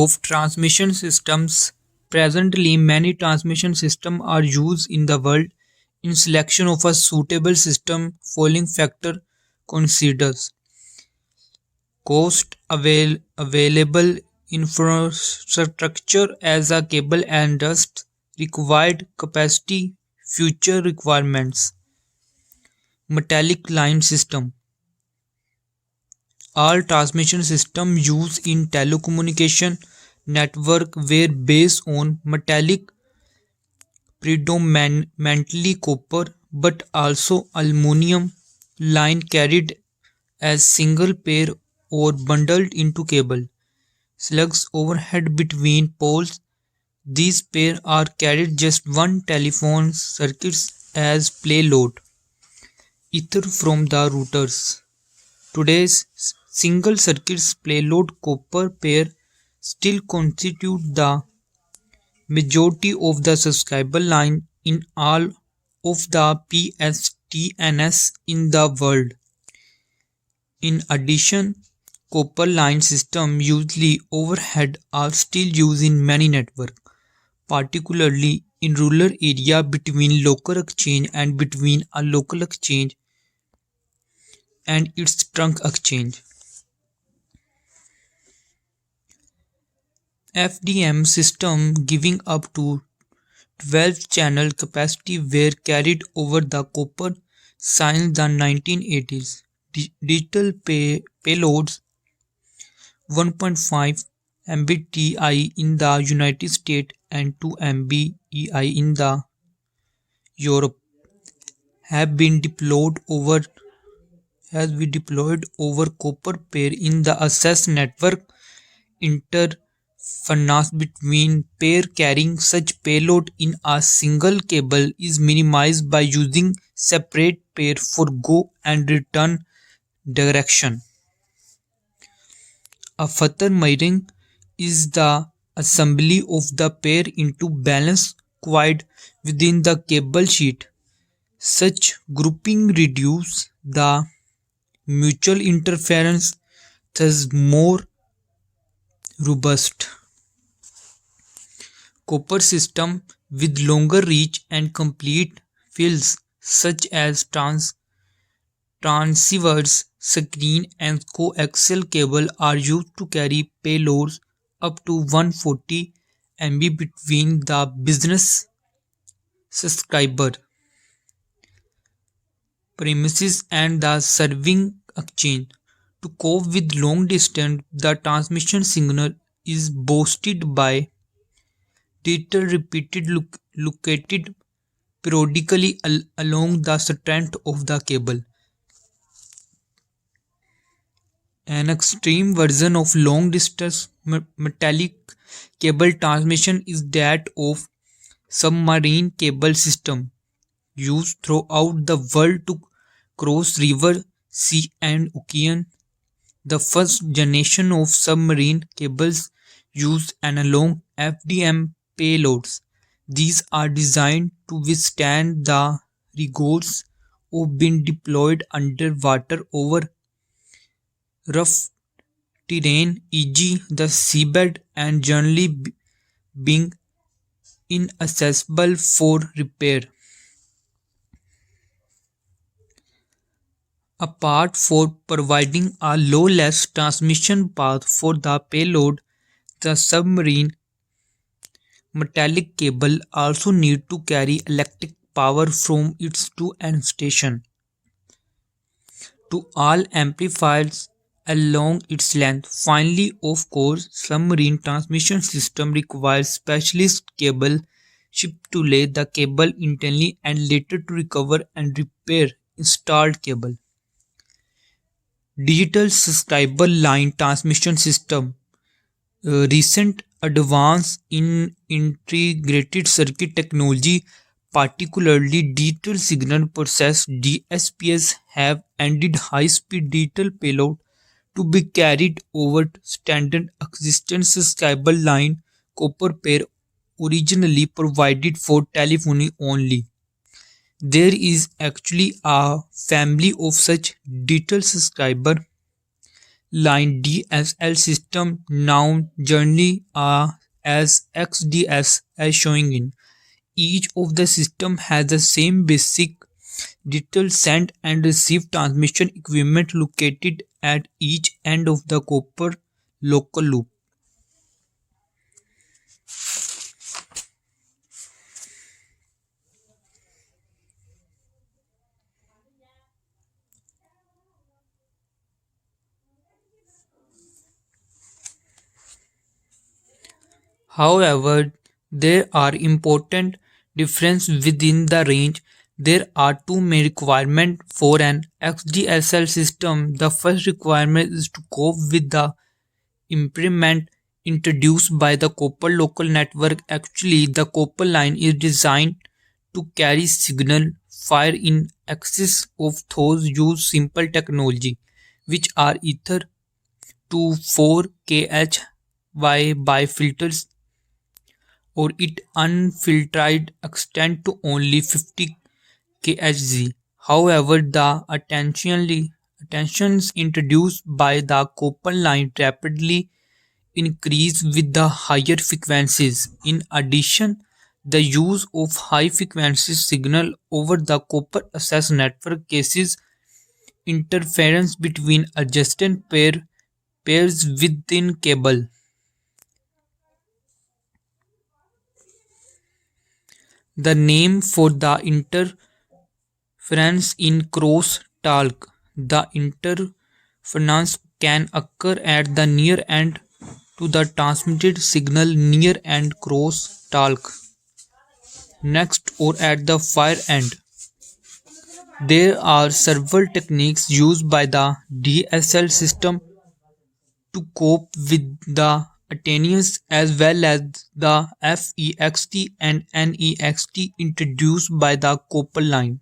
of transmission systems. Presently, many transmission systems are used in the world. In selection of a suitable system, following factor considers cost, available infrastructure as a cable and dust, required capacity, future requirements. Metallic line system. All transmission systems used in telecommunication network were based on metallic, predominantly copper, but also aluminum line carried as single pair or bundled into cable. Slugs overhead between poles. These pairs are carried just one telephone circuits as payload. Ether from the routers. Today's single circuits payload copper pair still constitute the majority of the subscriber line in all of the PSTNs in the world. In addition, copper line systems usually overhead are still used in many networks, particularly in rural areas between local exchange and between a local exchange and its trunk exchange. FDM system giving up to 12 channel capacity were carried over the copper since the 1980s. Digital payloads 1.5 mbti in the United States and 2 mbei in the Europe have been deployed over copper pair in the access network. Interference between pair carrying such payload in a single cable is minimized by using separate pair for go and return direction. A further mirroring is the assembly of the pair into balanced coil within the cable sheet. Such grouping reduces the mutual interference, thus more robust. Copper system with longer reach and complete fields such as transceivers, screen and coaxial cable are used to carry payloads up to 140 MB between the business subscriber premises and the serving exchange. To cope with long distance, the transmission signal is boosted by data located periodically along the strength of the cable. An extreme version of long distance metallic cable transmission is that of submarine cable system used throughout the world to cross river, sea and ocean. The first generation of submarine cables used analog FDM payloads. These are designed to withstand the rigors of being deployed underwater over rough terrain, e.g., the seabed, and generally being inaccessible for repair. Apart from providing a low-loss transmission path for the payload, the submarine metallic cable also needs to carry electric power from its to end station to all amplifiers along its length. Finally, of course, submarine transmission system requires specialist cable shipped to lay the cable internally and later to recover and repair installed cable. Digital subscriber line transmission system. Recent advance in integrated circuit technology, particularly digital signal process DSPs, have ended high-speed digital payload to be carried over standard existing subscriber line copper pair originally provided for telephony only. There is actually a family of such digital subscriber line DSL system, now generally as XDS, as showing in. Each of the system has the same basic digital send and receive transmission equipment located at each end of the copper local loop. However, there are important differences within the range. There are two main requirements for an XDSL system. The first requirement is to cope with the impairment introduced by the copper local network. Actually, the copper line is designed to carry signal fire in excess of those use simple technology, which are Ether to 4 kHz by filters or it unfiltered extend to only 50 kHz. However, the attentions introduced by the copper line rapidly increase with the higher frequencies. In addition, the use of high frequency signal over the copper access network causes interference between adjacent pairs within cable. The name for the interference in crosstalk. The interference can occur at the near end to the transmitted signal near end crosstalk next or at the far end. There are several techniques used by the DSL system to cope with the attenuants as well as the FEXT and NEXT introduced by the copper line.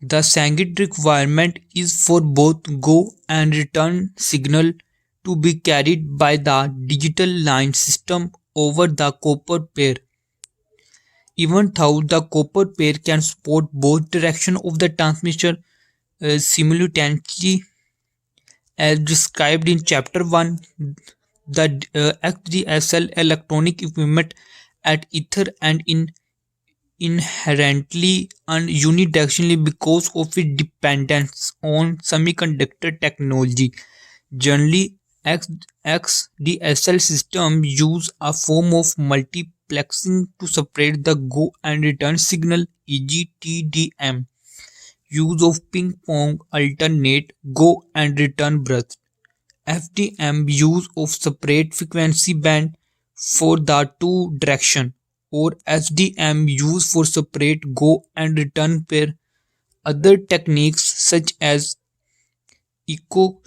The SANGIT requirement is for both go and return signal to be carried by the digital line system over the copper pair. Even though the copper pair can support both direction of the transmission simultaneously, as described in Chapter 1, the XDSL electronic equipment at Ether and inherently and unidirectionally because of its dependence on semiconductor technology. Generally, XDSL systems use a form of multiplexing to separate the go and return signal, e.g., TDM. Use of ping pong alternate go and return burst. FDM use of separate frequency band for the two direction or SDM use for separate go and return pair. Other techniques such as echo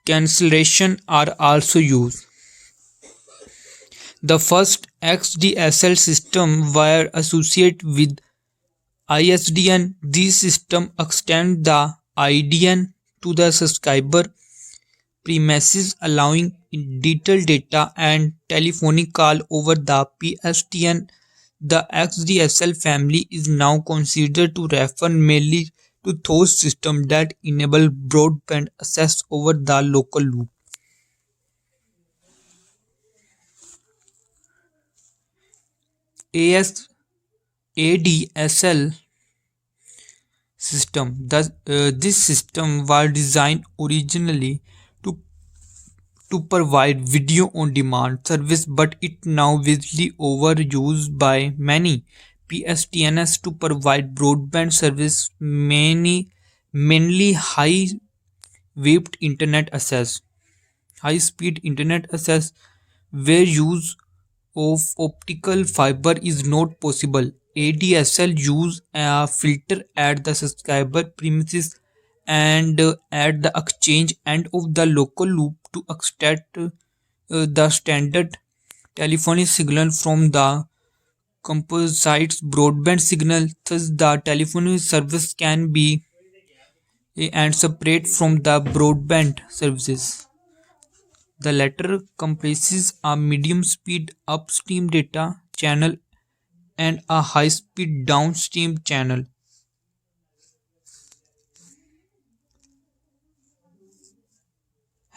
cancellation are also used. The first XDSL system were associated with ISDN. These systems extend the IDN to the subscriber premises, allowing detailed data and telephonic call over the PSTN. The XDSL family is now considered to refer mainly to those systems that enable broadband access over the local loop. AS ADSL system. This system was designed originally to provide video on demand service, but it now widely overused by many PSTNs to provide broadband service, mainly high speed internet access, where use of optical fiber is not possible. ADSL use a filter at the subscriber premises and at the exchange end of the local loop to extract the standard telephony signal from the composite's broadband signal. Thus, the telephony service can be and separate from the broadband services. The latter comprises a medium speed upstream data channel and a high speed downstream channel.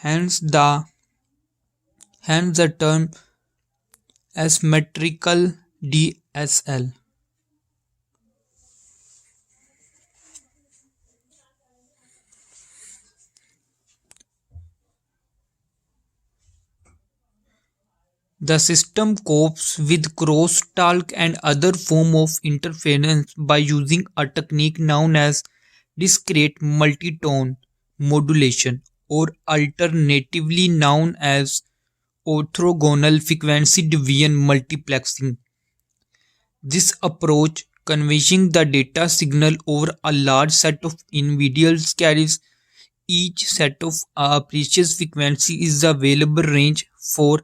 Hence the hence the term asymmetrical DSL. The system copes with crosstalk and other form of interference by using a technique known as discrete multitone modulation, or alternatively known as orthogonal frequency division multiplexing. This approach, converging the data signal over a large set of individuals, carries each set of precious frequency is the available range for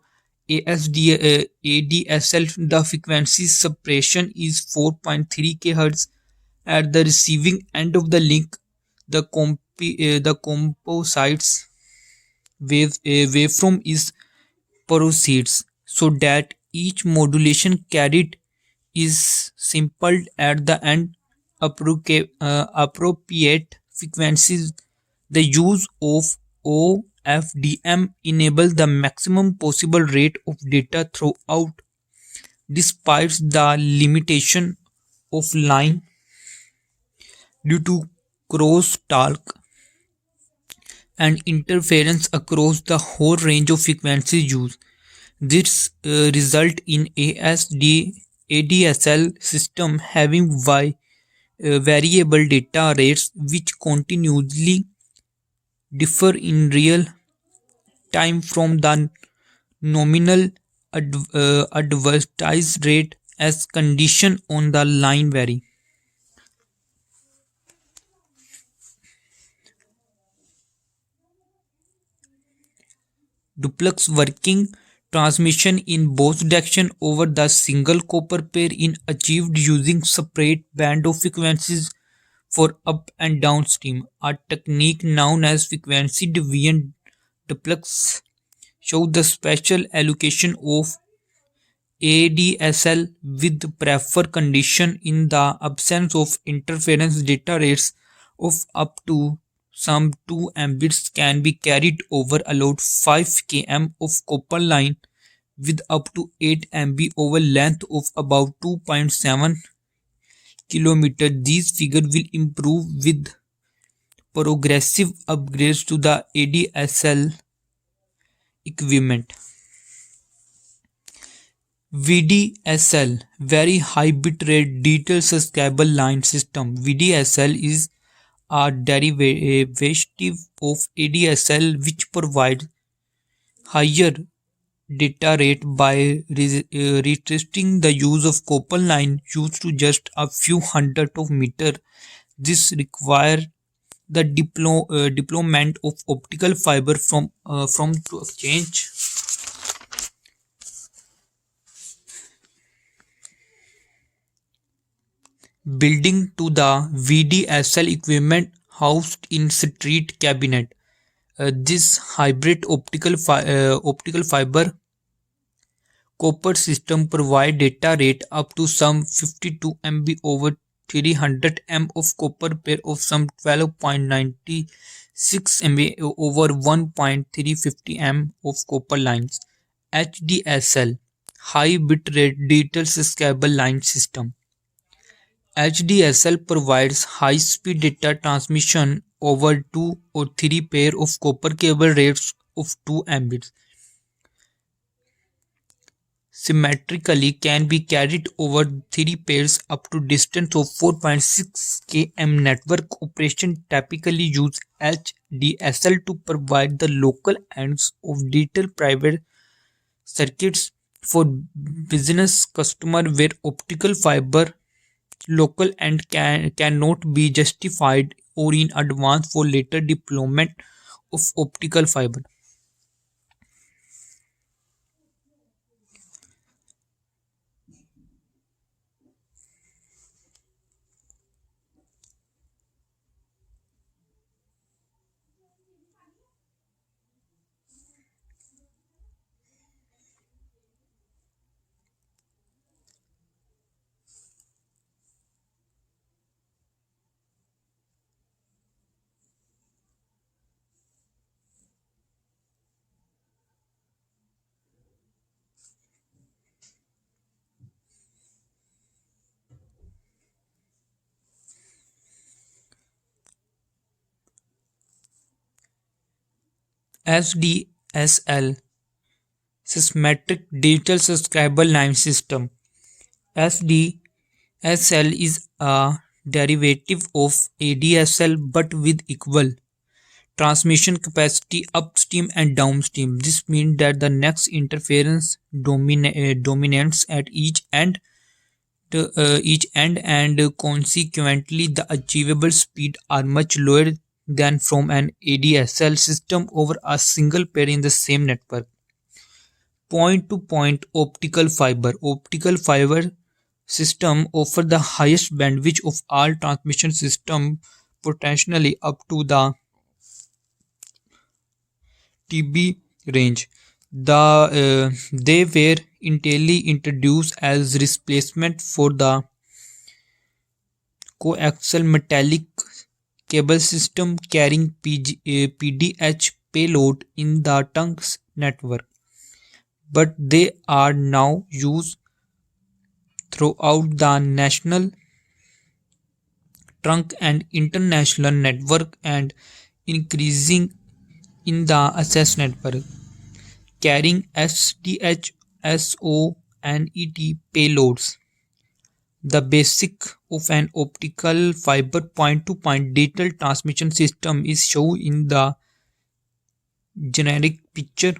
ADSL. The frequency separation is 4.3 kHz. At the receiving end of the link, the composites waveform is proceeds, so that each modulation carried is simpled at the end. Appropriate frequencies. The use of OFDM enables the maximum possible rate of data throughout, despite the limitation of line due to crosstalk and interference across the whole range of frequencies used. This result in ADSL system having variable data rates which continuously differ in real time from the nominal advertised rate as condition on the line vary. Duplex working transmission in both directions over the single copper pair is achieved using separate band of frequencies for up and downstream. A technique known as frequency division duplex shows the special allocation of ADSL with prefer condition. In the absence of interference, data rates of up to some 2 Mbits can be carried over allowed 5 km of copper line with up to 8 MB over length of about 2.7 km. These figures will improve with progressive upgrades to the ADSL equipment. VDSL, Very High Bitrate Detail Subscriber Line System. VDSL is a derivative of ADSL which provides higher data rate by restricting the use of copper line used to just a few hundred of meter. This requires the deployment of optical fiber from to exchange building to the VDSL equipment housed in street cabinet. This hybrid optical fiber copper system provide data rate up to some 52 MB over 300 M of copper pair of some 12.96 MB over 1.350 M of copper lines. HDSL, High Bitrate Digital Subscriber Line System. HDSL provides high-speed data transmission over 2 or 3 pair of copper cable rates of 2 Mbits. Symmetrically can be carried over 3 pairs up to distance of 4.6 km. Network operation typically use HDSL to provide the local ends of digital private circuits for business customer where optical fiber local end cannot be justified or in advance for later deployment of optical fiber. SDSL Systematic Digital Subscriber Line System. SDSL is a derivative of ADSL but with equal transmission capacity upstream and downstream. This means that the next interference dominates at each end, and consequently the achievable speed are much lower than from an ADSL system over a single pair in the same network. Point to point optical fiber system offer the highest bandwidth of all transmission system, potentially up to the TB range. They were initially introduced as replacement for the coaxial metallic cable system carrying PDH payload in the trunks network, but they are now used throughout the national trunk and international network and increasing in the access network carrying SDH, SO, and ET payloads. The basic of an optical fiber point-to-point digital transmission system is shown in the generic picture.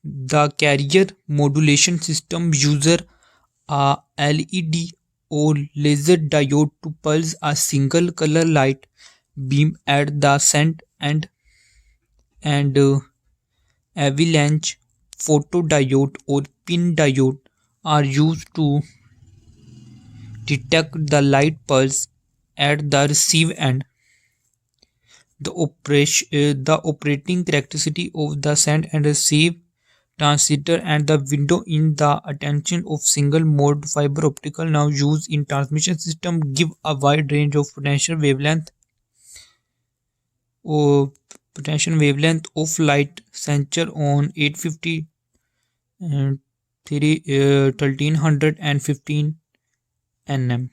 The carrier modulation system uses a LED or laser diode to pulse a single color light beam at the send end, and avalanche photodiode or pin diode are used to detect the light pulse at the receive end. The operating characteristic of the send and receive transmitter and the window in the attention of single mode fiber optical now used in transmission system give a wide range of or potential wavelength of light sensor on 850 and 1315 nm.